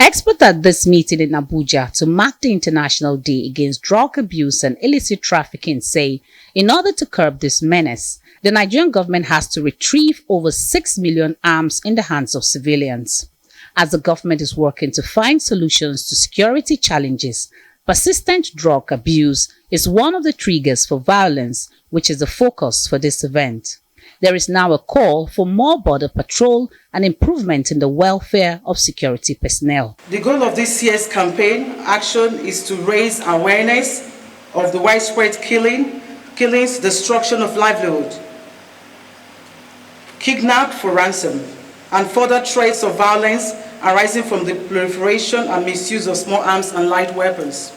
Experts at this meeting in Abuja to mark the International Day Against Drug Abuse and Illicit Trafficking say, in order to curb this menace, the Nigerian government has to retrieve over 6 million arms in the hands of civilians. As the government is working to find solutions to security challenges, persistent drug abuse is one of the triggers for violence, which is the focus for this event. There is now a call for more border patrol and improvement in the welfare of security personnel. The goal of this year's campaign action is to raise awareness of the widespread killings, destruction of livelihood, kidnap for ransom, and further threats of violence arising from the proliferation and misuse of small arms and light weapons.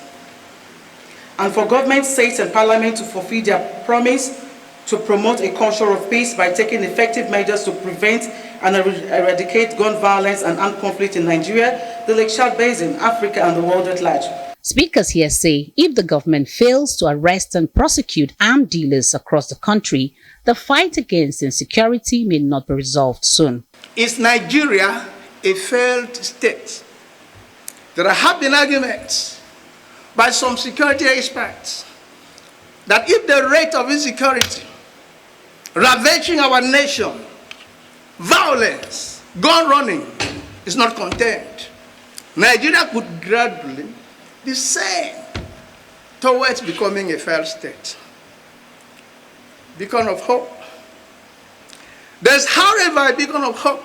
And for government, states, and parliament to fulfill their promise to promote a culture of peace by taking effective measures to prevent and eradicate gun violence and armed conflict in Nigeria, the Lake Chad Basin, Africa, and the world at large. Speakers here say if the government fails to arrest and prosecute armed dealers across the country, the fight against insecurity may not be resolved soon. Is Nigeria a failed state? There have been arguments by some security experts that if the rate of insecurity ravaging our nation, violence, gun running is not contained, Nigeria could gradually descend towards becoming a failed state. Beacon of hope. There's, however, a beacon of hope.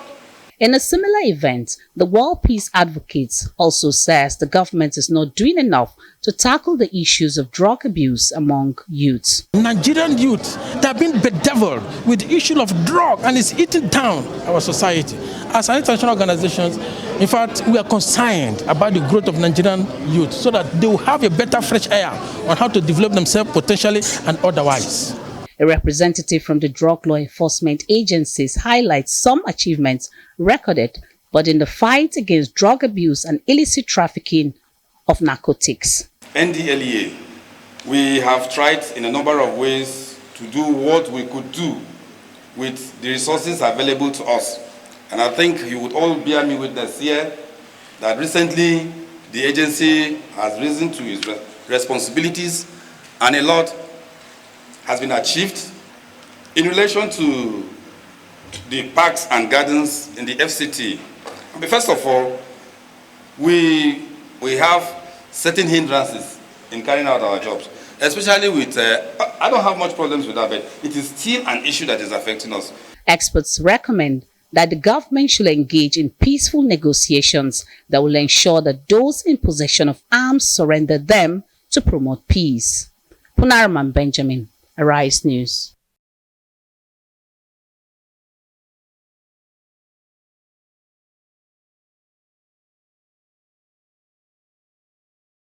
In a similar event, the World Peace Advocates also says the government is not doing enough to tackle the issues of drug abuse among youths. Nigerian youth, they have been bedeviled with the issue of drug and it's eating down our society. As an international organization, in fact, we are concerned about the growth of Nigerian youth so that they will have a better fresh air on how to develop themselves potentially and otherwise. A representative from the drug law enforcement agencies highlights some achievements recorded, but in the fight against drug abuse and illicit trafficking of narcotics. NDLEA, we have tried in a number of ways to do what we could do with the resources available to us. And I think you would all bear me witness here that recently the agency has risen to its responsibilities and a lot has been achieved. In relation to the parks and gardens in the FCT, first of all, we have certain hindrances in carrying out our jobs, especially with, I don't have much problems with that, but it is still an issue that is affecting us. Experts recommend that the government should engage in peaceful negotiations that will ensure that those in possession of arms surrender them to promote peace. Punaraman Benjamin, Arise News.